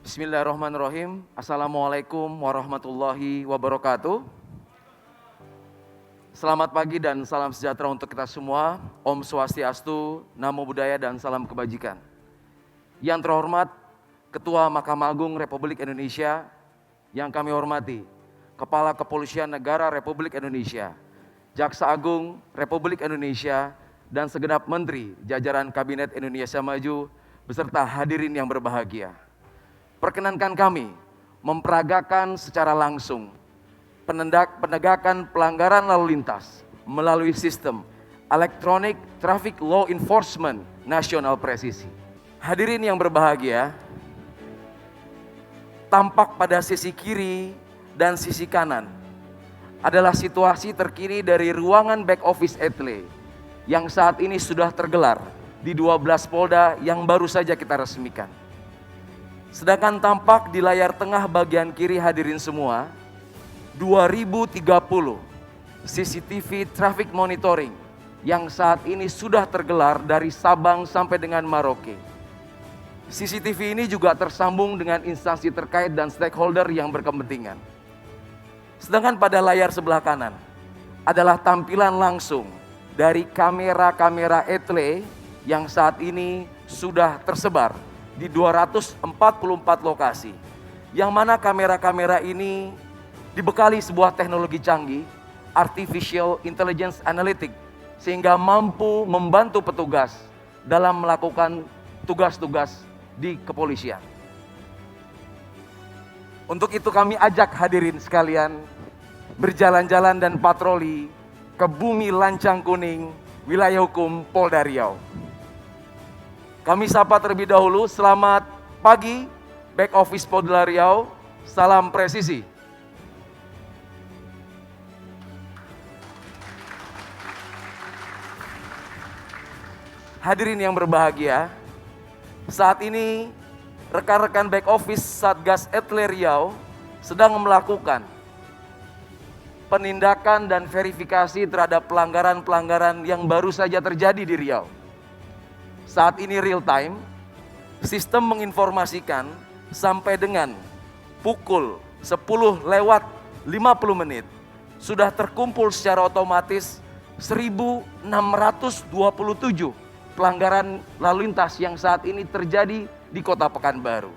Bismillahirrahmanirrahim. Assalamualaikum warahmatullahi wabarakatuh. Selamat pagi dan salam sejahtera untuk kita semua. Om Swastiastu, Namo Buddhaya dan salam kebajikan. Yang terhormat Ketua Mahkamah Agung Republik Indonesia, yang kami hormati Kepala Kepolisian Negara Republik Indonesia, Jaksa Agung Republik Indonesia, dan segenap Menteri jajaran Kabinet Indonesia Maju beserta hadirin yang berbahagia. Perkenankan kami memperagakan secara langsung penegakan pelanggaran lalu lintas melalui sistem Electronic Traffic Law Enforcement Nasional Presisi. Hadirin yang berbahagia, tampak pada sisi kiri dan sisi kanan adalah situasi terkini dari ruangan back office Etle yang saat ini sudah tergelar di 12 Polda yang baru saja kita resmikan. Sedangkan tampak di layar tengah bagian kiri hadirin semua, 2030 CCTV traffic monitoring yang saat ini sudah tergelar dari Sabang sampai dengan Merauke. CCTV ini juga tersambung dengan instansi terkait dan stakeholder yang berkepentingan. Sedangkan pada layar sebelah kanan adalah tampilan langsung dari kamera-kamera Etle yang saat ini sudah tersebar di 244 lokasi, yang mana kamera-kamera ini dibekali sebuah teknologi canggih, Artificial Intelligence Analytics, sehingga mampu membantu petugas dalam melakukan tugas-tugas di kepolisian. Untuk itu kami ajak hadirin sekalian berjalan-jalan dan patroli ke bumi Lancang Kuning, wilayah hukum Polda Riau. Kami sapa terlebih dahulu, selamat pagi back office Polda Riau, salam presisi. Hadirin yang berbahagia, saat ini rekan-rekan back office Satgas Etle Riau sedang melakukan penindakan dan verifikasi terhadap pelanggaran-pelanggaran yang baru saja terjadi di Riau. Saat ini real time, sistem menginformasikan sampai dengan pukul 10:50 sudah terkumpul secara otomatis 1.627 pelanggaran lalu lintas yang saat ini terjadi di Kota Pekanbaru.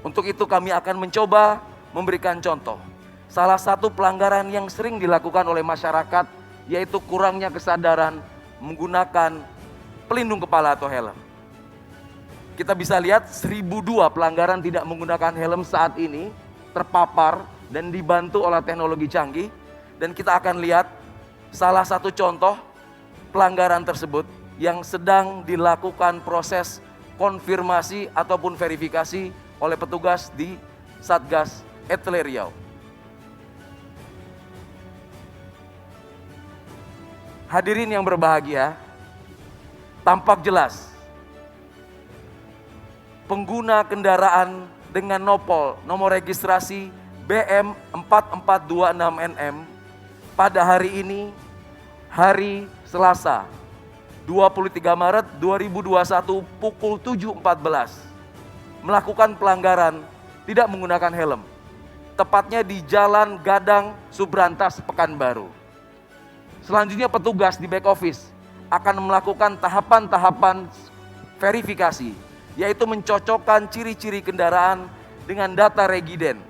Untuk itu kami akan mencoba memberikan contoh. Salah satu pelanggaran yang sering dilakukan oleh masyarakat yaitu kurangnya kesadaran menggunakan pelindung kepala atau helm. Kita bisa lihat 1.002 pelanggaran tidak menggunakan helm saat ini terpapar dan dibantu oleh teknologi canggih. Dan kita akan lihat salah satu contoh pelanggaran tersebut yang sedang dilakukan proses konfirmasi ataupun verifikasi oleh petugas di Satgas Etle Riau. Hadirin yang berbahagia, tampak jelas pengguna kendaraan dengan nomor registrasi BM 4426NM pada hari ini, hari Selasa 23 Maret 2021 pukul 7.14 melakukan pelanggaran tidak menggunakan helm, tepatnya di Jalan Gadang Subrantas Pekanbaru. Selanjutnya petugas di back office akan melakukan tahapan-tahapan verifikasi, yaitu mencocokkan ciri-ciri kendaraan dengan data regiden.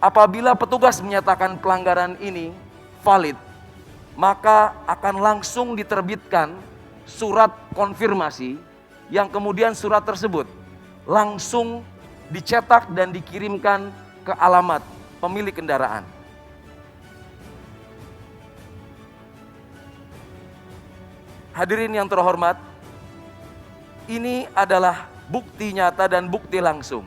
Apabila petugas menyatakan pelanggaran ini valid, maka akan langsung diterbitkan surat konfirmasi yang kemudian surat tersebut langsung dicetak dan dikirimkan ke alamat pemilik kendaraan. Hadirin yang terhormat, ini adalah bukti nyata dan bukti langsung.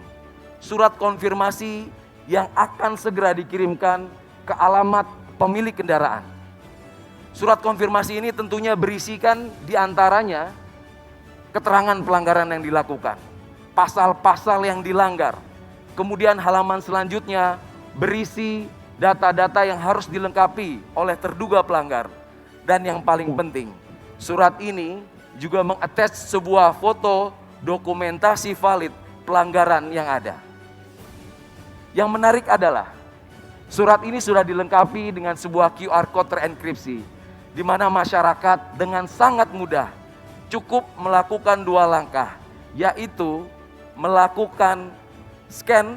Surat konfirmasi yang akan segera dikirimkan ke alamat pemilik kendaraan. Surat konfirmasi ini tentunya berisikan diantaranya keterangan pelanggaran yang dilakukan, pasal-pasal yang dilanggar. Kemudian halaman selanjutnya berisi data-data yang harus dilengkapi oleh terduga pelanggar. Dan yang paling penting, surat ini juga mengattach sebuah foto dokumentasi valid pelanggaran yang ada. Yang menarik adalah surat ini sudah dilengkapi dengan sebuah QR code terenkripsi, di mana masyarakat dengan sangat mudah cukup melakukan 2 langkah, yaitu melakukan scan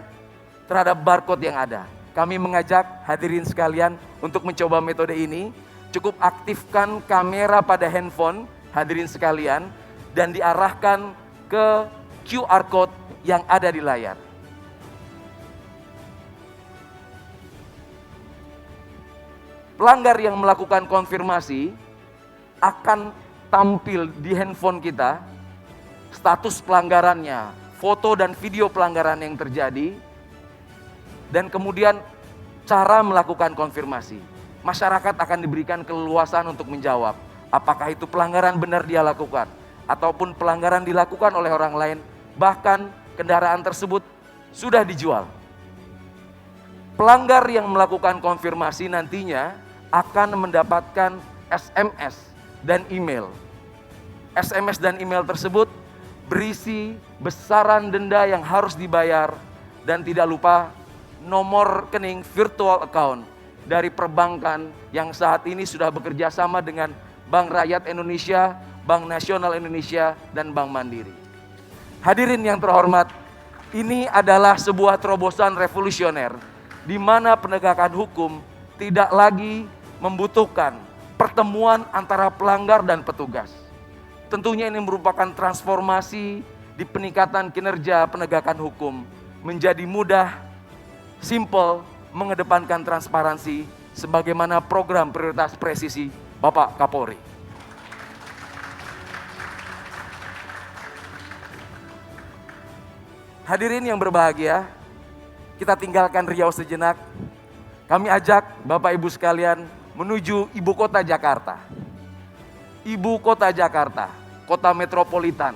terhadap barcode yang ada. Kami mengajak hadirin sekalian untuk mencoba metode ini. Cukup aktifkan kamera pada handphone hadirin sekalian dan diarahkan ke QR code yang ada di layar. Pelanggar yang melakukan konfirmasi akan tampil di handphone kita status pelanggarannya, foto dan video pelanggaran yang terjadi, dan kemudian cara melakukan konfirmasi. Masyarakat akan diberikan keleluasan untuk menjawab apakah itu pelanggaran benar dia lakukan ataupun pelanggaran dilakukan oleh orang lain, bahkan kendaraan tersebut sudah dijual. Pelanggar yang melakukan konfirmasi nantinya akan mendapatkan SMS dan email. SMS dan email tersebut berisi besaran denda yang harus dibayar dan tidak lupa nomor rekening virtual account dari perbankan yang saat ini sudah bekerja sama dengan Bank Rakyat Indonesia, Bank Nasional Indonesia, dan Bank Mandiri. Hadirin yang terhormat, ini adalah sebuah terobosan revolusioner di mana penegakan hukum tidak lagi membutuhkan pertemuan antara pelanggar dan petugas. Tentunya ini merupakan transformasi di peningkatan kinerja penegakan hukum menjadi mudah, simple, mengedepankan transparansi sebagaimana program prioritas presisi Bapak Kapolri. Hadirin yang berbahagia, kita tinggalkan Riau sejenak. Kami ajak Bapak Ibu sekalian menuju ibu kota Jakarta. Ibu kota Jakarta, kota metropolitan,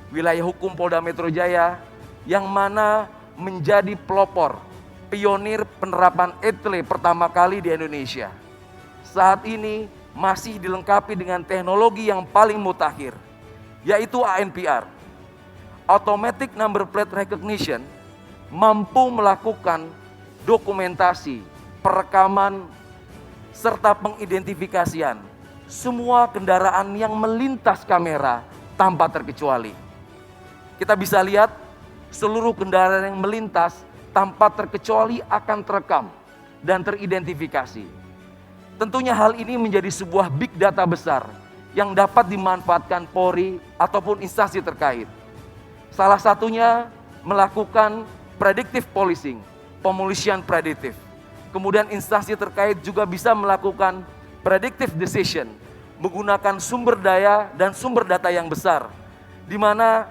wilayah hukum Polda Metro Jaya yang mana menjadi pelopor pionir penerapan ETLE pertama kali di Indonesia. Saat ini masih dilengkapi dengan teknologi yang paling mutakhir, yaitu ANPR, Automatic Number Plate Recognition, mampu melakukan dokumentasi, perekaman, serta pengidentifikasian semua kendaraan yang melintas kamera tanpa terkecuali. Kita bisa lihat seluruh kendaraan yang melintas tanpa terkecuali akan terekam dan teridentifikasi. Tentunya hal ini menjadi sebuah big data besar yang dapat dimanfaatkan Polri ataupun instansi terkait. Salah satunya melakukan predictive policing, pemolisian prediktif. Kemudian instansi terkait juga bisa melakukan predictive decision menggunakan sumber daya dan sumber data yang besar, di mana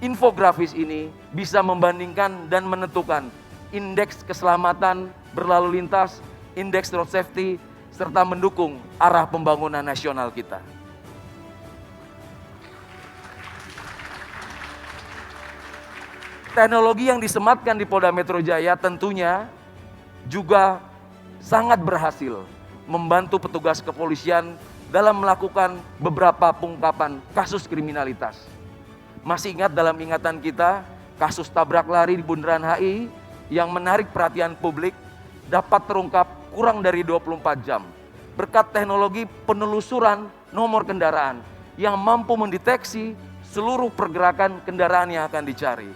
infografis ini bisa membandingkan dan menentukan indeks keselamatan berlalu lintas, indeks road safety, serta mendukung arah pembangunan nasional kita. Teknologi yang disematkan di Polda Metro Jaya tentunya juga sangat berhasil membantu petugas kepolisian dalam melakukan beberapa pengungkapan kasus kriminalitas. Masih ingat dalam ingatan kita kasus tabrak lari di Bundaran HI yang menarik perhatian publik dapat terungkap kurang dari 24 jam berkat teknologi penelusuran nomor kendaraan yang mampu mendeteksi seluruh pergerakan kendaraan yang akan dicari,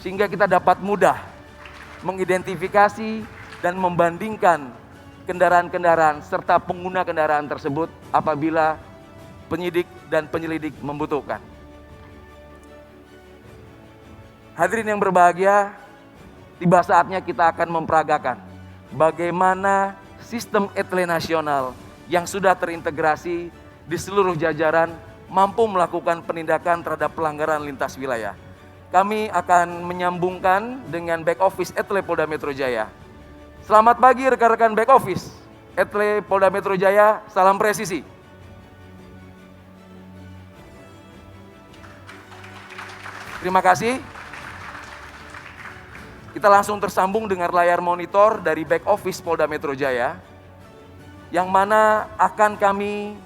sehingga kita dapat mudah mengidentifikasi dan membandingkan kendaraan-kendaraan serta pengguna kendaraan tersebut apabila penyidik dan penyelidik membutuhkan. Hadirin yang berbahagia, tiba saatnya kita akan memperagakan bagaimana sistem ETLE nasional yang sudah terintegrasi di seluruh jajaran mampu melakukan penindakan terhadap pelanggaran lintas wilayah. Kami akan menyambungkan dengan back office ETLE Polda Metro Jaya. Selamat pagi rekan-rekan back office ETLE Polda Metro Jaya, salam presisi. Terima kasih. Kita langsung tersambung dengan layar monitor dari back office Polda Metro Jaya, yang mana akan kami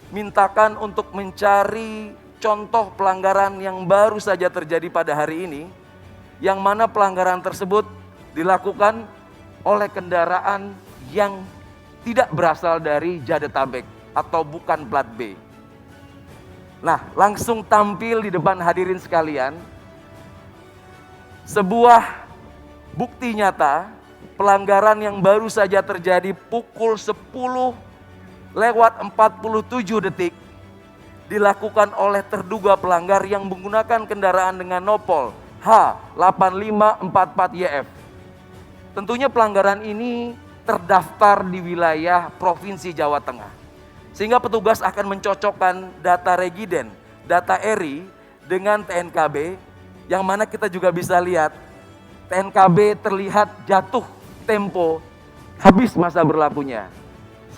mintakan untuk mencari contoh pelanggaran yang baru saja terjadi pada hari ini, yang mana pelanggaran tersebut dilakukan oleh kendaraan yang tidak berasal dari Jadetabek atau bukan plat B. Nah, langsung tampil di depan hadirin sekalian sebuah bukti nyata pelanggaran yang baru saja terjadi pukul 10:47 dilakukan oleh terduga pelanggar yang menggunakan kendaraan dengan nopol H8544YF. Tentunya pelanggaran ini terdaftar di wilayah Provinsi Jawa Tengah. Sehingga petugas akan mencocokkan data regiden, data ERI dengan TNKB, yang mana kita juga bisa lihat TNKB terlihat jatuh tempo habis masa berlakunya.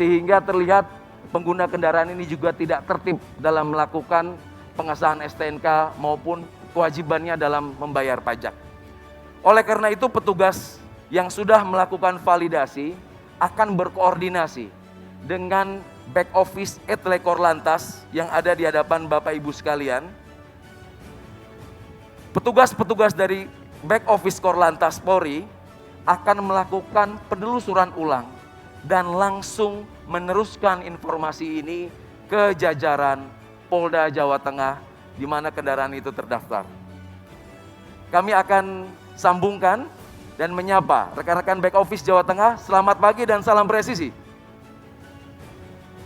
Sehingga terlihat pengguna kendaraan ini juga tidak tertib dalam melakukan pengesahan STNK maupun kewajibannya dalam membayar pajak. Oleh karena itu petugas yang sudah melakukan validasi akan berkoordinasi dengan back office Etle Korlantas yang ada di hadapan Bapak Ibu sekalian. Petugas-petugas dari back office Korlantas Polri akan melakukan penelusuran ulang dan langsung meneruskan informasi ini ke jajaran Polda Jawa Tengah di mana kendaraan itu terdaftar. Kami akan sambungkan dan menyapa rekan-rekan back office Jawa Tengah. Selamat pagi dan salam presisi.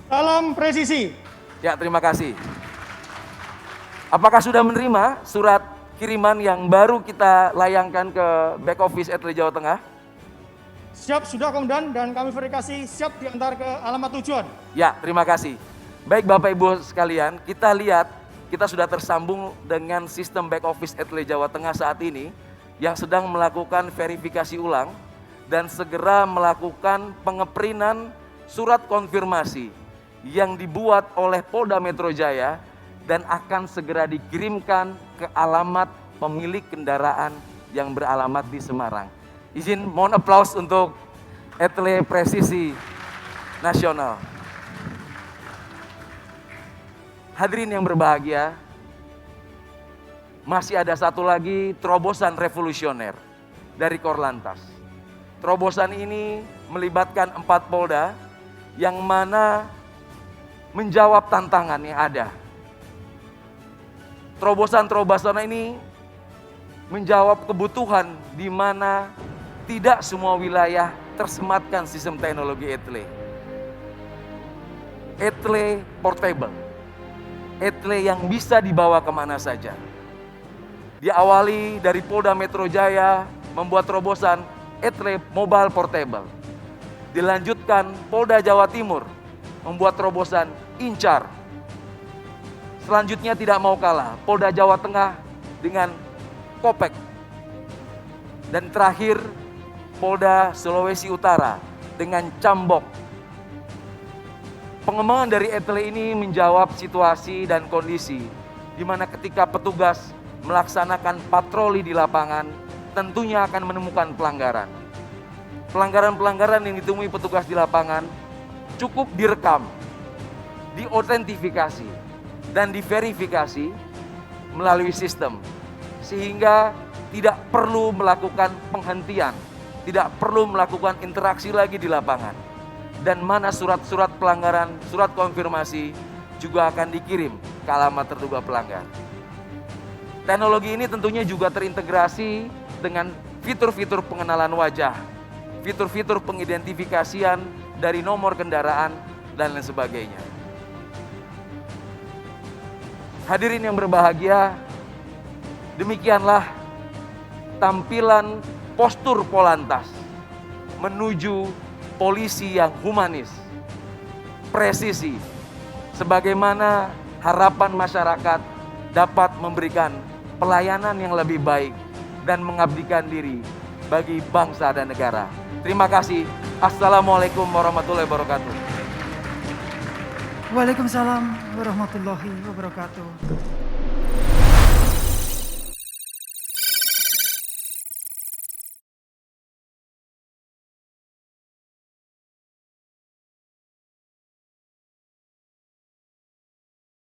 Salam presisi. Ya, terima kasih. Apakah sudah menerima surat kiriman yang baru kita layangkan ke back office Etle Jawa Tengah? Siap, sudah Komandan, dan kami verifikasi siap diantar ke alamat tujuan. Ya, terima kasih. Baik Bapak Ibu sekalian, kita lihat kita sudah tersambung dengan sistem back office Etle Jawa Tengah saat ini yang sedang melakukan verifikasi ulang dan segera melakukan pengeprintan surat konfirmasi yang dibuat oleh Polda Metro Jaya dan akan segera dikirimkan ke alamat pemilik kendaraan yang beralamat di Semarang. Izin mohon aplaus untuk Etle Presisi Nasional. Hadirin yang berbahagia, masih ada satu lagi terobosan revolusioner dari Korlantas. Terobosan ini melibatkan 4 Polda yang mana menjawab tantangan yang ada. Terobosan-terobosan ini menjawab kebutuhan di mana tidak semua wilayah tersematkan sistem teknologi Etle. Etle portable. Etle yang bisa dibawa kemana saja. Diawali dari Polda Metro Jaya membuat terobosan Etle mobile portable. Dilanjutkan Polda Jawa Timur membuat terobosan Incar. Selanjutnya tidak mau kalah, Polda Jawa Tengah dengan Kopek. Dan terakhir Polda Sulawesi Utara dengan Cambok. Pengembangan dari Etle ini menjawab situasi dan kondisi di mana ketika petugas melaksanakan patroli di lapangan tentunya akan menemukan pelanggaran. Pelanggaran-pelanggaran yang ditemui petugas di lapangan cukup direkam, diautentifikasi, dan diverifikasi melalui sistem. Sehingga tidak perlu melakukan penghentian, tidak perlu melakukan interaksi lagi di lapangan. Dan mana surat-surat pelanggaran, surat konfirmasi juga akan dikirim ke alamat terduga pelanggar. Teknologi ini tentunya juga terintegrasi dengan fitur-fitur pengenalan wajah, fitur-fitur pengidentifikasian dari nomor kendaraan, dan lain sebagainya. Hadirin yang berbahagia, demikianlah tampilan postur Polantas menuju polisi yang humanis, presisi, sebagaimana harapan masyarakat dapat memberikan pelayanan yang lebih baik dan mengabdikan diri bagi bangsa dan negara. Terima kasih. Assalamualaikum warahmatullahi wabarakatuh. Waalaikumsalam warahmatullahi wabarakatuh.